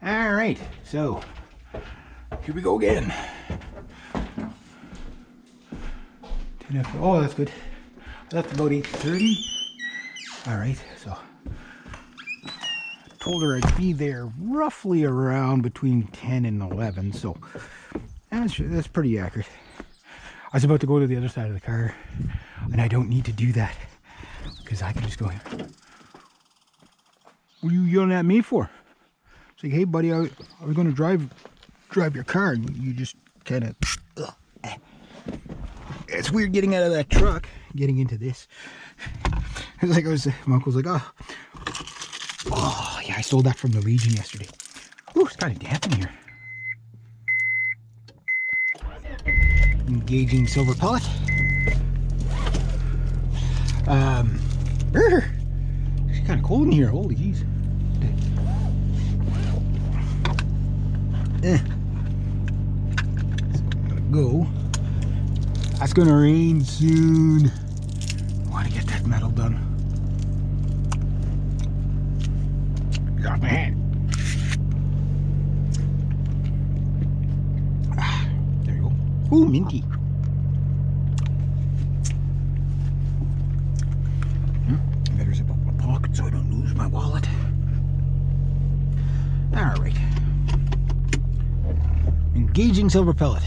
All right, so here we go again. 10 after, oh, that's good. I left about 8:30. All right, so told her I'd be there roughly around between 10 and 11, so that's pretty accurate. I was about to go to the other side of the car, and I don't need to do that because I can just go here. What are you yelling at me for? It's like, hey buddy, I was going to drive your car, and you just kind of. It's weird getting out of that truck, getting into this. It's like my uncle's like, oh yeah, I stole that from the Legion yesterday. Ooh, it's kind of damp in here. Engaging silver pellet. It's kind of cold in here. Holy jeez. Gotta go. That's gonna rain soon. I want to get that metal done. Get off my hand. There you go. Ooh, minty. I better zip up my pocket so I don't lose my wallet. Alright. Engaging silver pellet.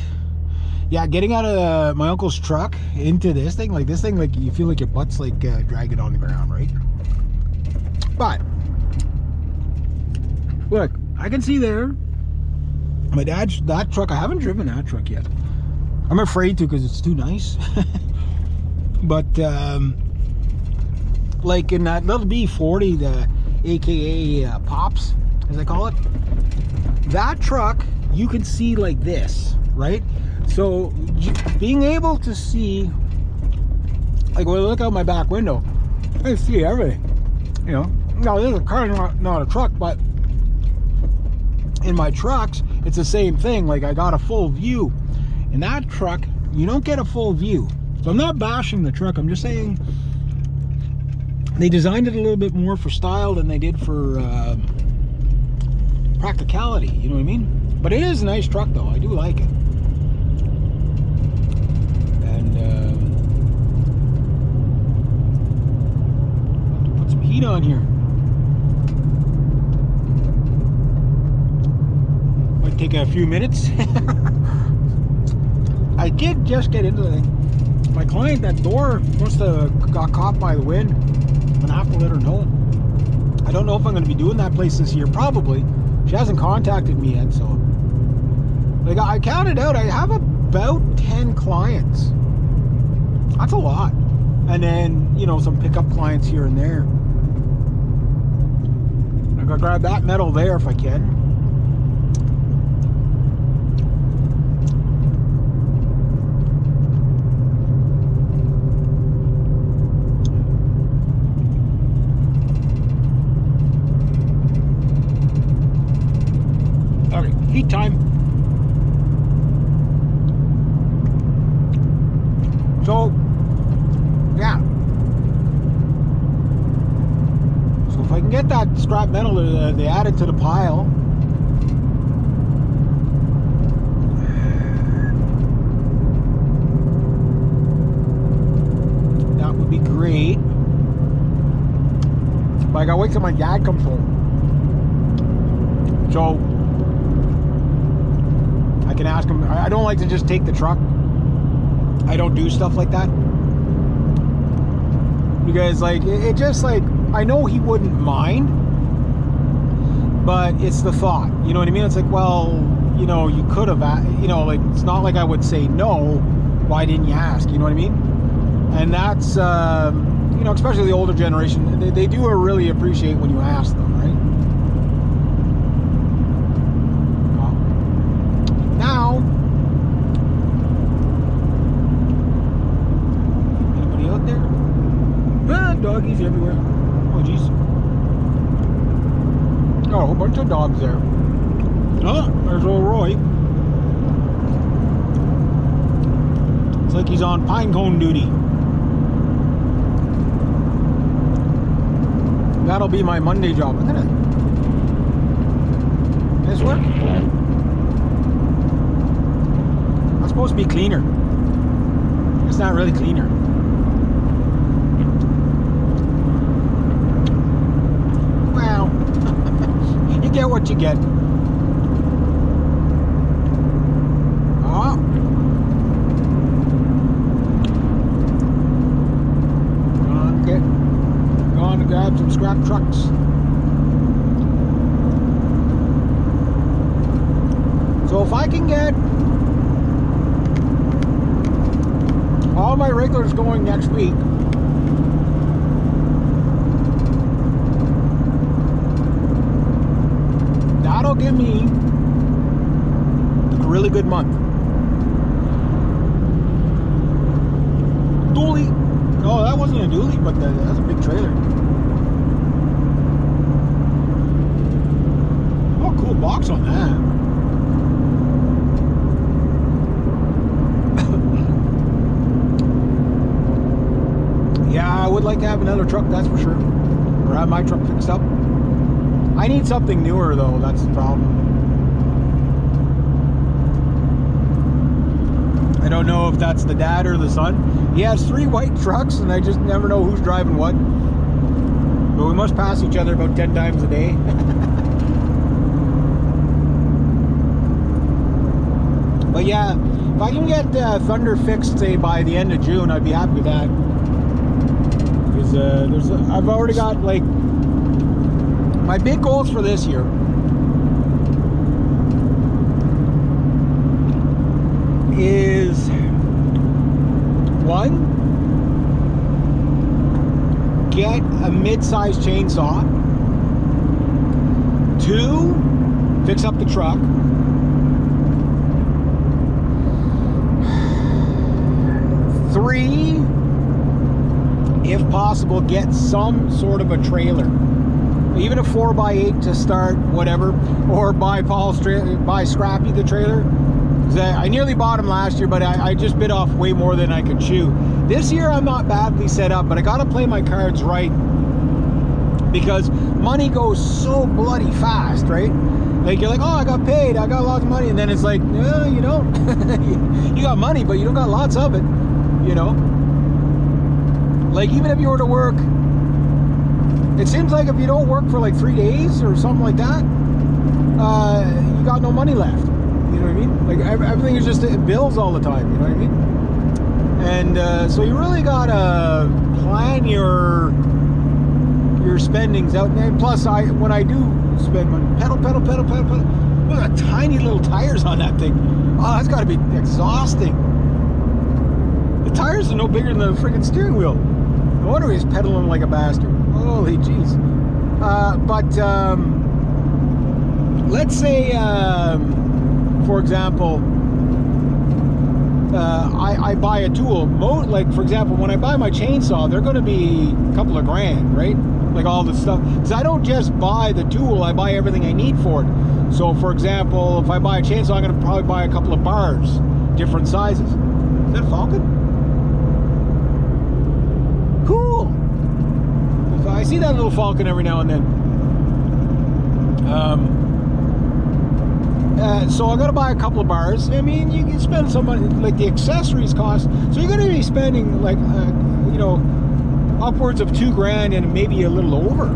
Yeah, getting out of my uncle's truck into this thing, like you feel like your butt's like dragging on the ground, right? But look, I can see there my dad's, that truck, I haven't driven that truck yet. I'm afraid to because it's too nice. But like in that little B40, the AKA Pops, as I call it, that truck you can see like this, right? So being able to see, like when I look out my back window, I see everything, you know. Now this is a car, not a truck, but in my trucks it's the same thing. Like I got a full view. In that truck you don't get a full view. So I'm not bashing the truck, I'm just saying they designed it a little bit more for style than they did for practicality, you know what I mean? But it is a nice truck though, I do like it. And put some heat on here. Might take a few minutes. I did just get into the thing. My client, that door must have got caught by the wind. I'm gonna have to let her know. I don't know if I'm gonna be doing that place this year, probably. She hasn't contacted me yet, so. Like I counted out, I have about 10 clients. That's a lot. And then, you know, some pickup clients here and there. I'm gonna grab that metal there if I can. Okay, heat time. So, yeah. So if I can get that scrap metal, they add it to the pile. That would be great. But I gotta wait till my dad comes home. So, I can ask him. I don't like to just take the truck. I don't do stuff like that because like it just like, I know he wouldn't mind, but it's the thought, you know what I mean? It's like, well, you know, you could have, you know, like it's not like I would say no, why didn't you ask, you know what I mean? And that's you know, especially the older generation, they do really appreciate when you ask them, right? Now doggies everywhere. Oh jeez. Oh, a whole bunch of dogs there. Oh, there's old Roy. It's like he's on pine cone duty. That'll be my Monday job. I'm gonna work? That's supposed to be cleaner. It's not really cleaner. Well, you get what you get. Oh. Going to grab some scrap trucks. So if I can get all my regulars going next week, that'll give me a really good month. Dually. Oh, that wasn't a dually, but that's a big trailer. Oh, cool box on that. Yeah, I would like to have another truck, that's for sure. Or have my truck fixed up. I need something newer though, that's the problem. I don't know if that's the dad or the son. He has 3 white trucks and I just never know who's driving what. But we must pass each other about 10 times a day. But yeah, if I can get Thunder fixed, say, by the end of June, I'd be happy with that. Because I've already got, like, my big goals for this year is, 1, get a mid-size chainsaw. 2, fix up the truck. 3, if possible, get some sort of a trailer, even a 4x8 to start, whatever, or buy Scrappy the trailer. I nearly bought him last year, but I just bit off way more than I could chew. This year I'm not badly set up, but I gotta play my cards right, because money goes so bloody fast, right? Like, you're like, oh, I got paid, I got lots of money, and then it's like, no, you don't. You got money, but you don't got lots of it, you know? Like, even if you were to work, it seems like if you don't work for like 3 days or something like that, you got no money left. You know what I mean? Like, everything is just bills all the time, you know what I mean? And so you really gotta plan your spendings out. And plus, when I do spend money, pedal. Look at the tiny little tires on that thing. Oh, that's gotta be exhausting. The tires are no bigger than the freaking steering wheel. No wonder he's pedaling like a bastard. Holy jeez. But let's say, for example, I buy a tool. Like, for example, when I buy my chainsaw, they're going to be a couple of grand, right? Like all this stuff. Because I don't just buy the tool, I buy everything I need for it. So, for example, if I buy a chainsaw, I'm going to probably buy a couple of bars, different sizes. Is that a Falcon? Cool. I see that little Falcon every now and then. So I got to buy a couple of bars. I mean, you can spend some money, like the accessories cost. So you're going to be spending like, you know, upwards of $2 grand and maybe a little over,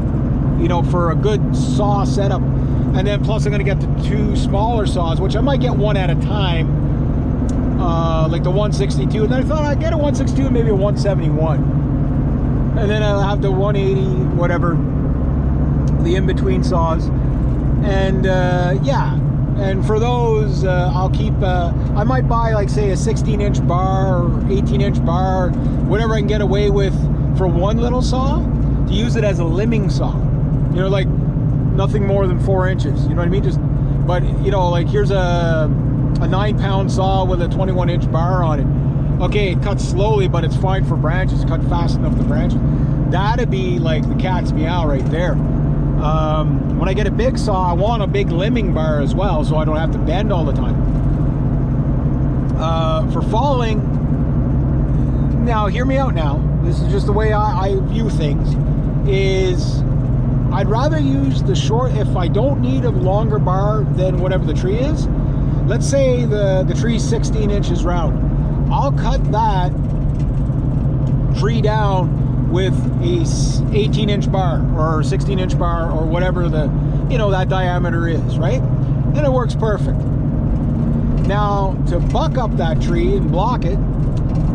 you know, for a good saw setup. And then plus I'm going to get the 2 smaller saws, which I might get one at a time, like the 162. And then I thought I'd get a 162 and maybe a 171. And then I'll have the 180, whatever, the in-between saws. And yeah, and for those, I'll keep, I might buy, like, say, a 16-inch bar or 18-inch bar, whatever I can get away with for one little saw, to use it as a limbing saw. You know, like, nothing more than 4 inches, you know what I mean? Just, but, you know, like, here's a 9-pound saw with a 21-inch bar on it. Okay, it cuts slowly, but it's fine for branches. Cut fast enough to branches. That'd be like the cat's meow right there. When I get a big saw, I want a big limbing bar as well, so I don't have to bend all the time. For falling, now hear me out now. This is just the way I view things. Is I'd rather use the short if I don't need a longer bar than whatever the tree is. Let's say the tree's 16 inches round. I'll cut that tree down with a 18-inch bar or 16-inch bar or whatever the, you know, that diameter is, right? And it works perfect. Now, to buck up that tree and block it,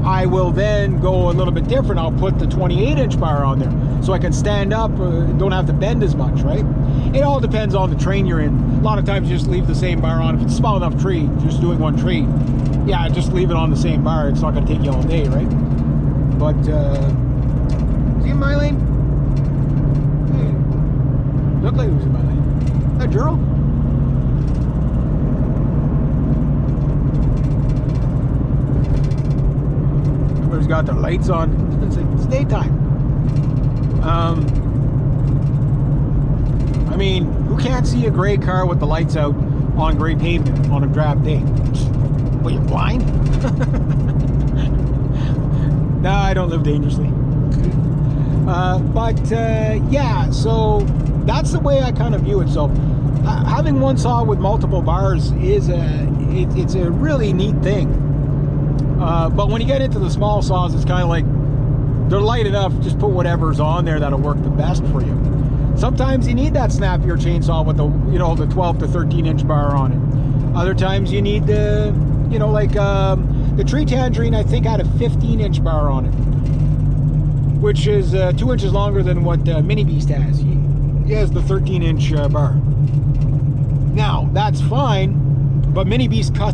I will then go a little bit different. I'll put the 28-inch bar on there so I can stand up, don't have to bend as much, right? It all depends on the terrain you're in. A lot of times you just leave the same bar on. If it's a small enough tree, just doing one tree, yeah, just leave it on the same bar. It's not going to take you all day, right? But, is he in my lane? Hey, looked like he was in my lane. Is that Gerald? Everybody's got their lights on. It's daytime. I mean, who can't see a gray car with the lights out on gray pavement on a drab day? What, you blind? No, I don't live dangerously. Yeah, so that's the way I kind of view it. So having one saw with multiple bars is it's a really neat thing. But when you get into the small saws, it's kind of like they're light enough, just put whatever's on there that'll work the best for you. Sometimes you need that snappier chainsaw with the, you know, the 12 to 13-inch bar on it. Other times you need the, you know, like the Tree Tangerine, I think, had a 15-inch bar on it, which is 2 inches longer than what Mini Beast has. He has the 13-inch bar. Now, that's fine, but Mini Beast cuts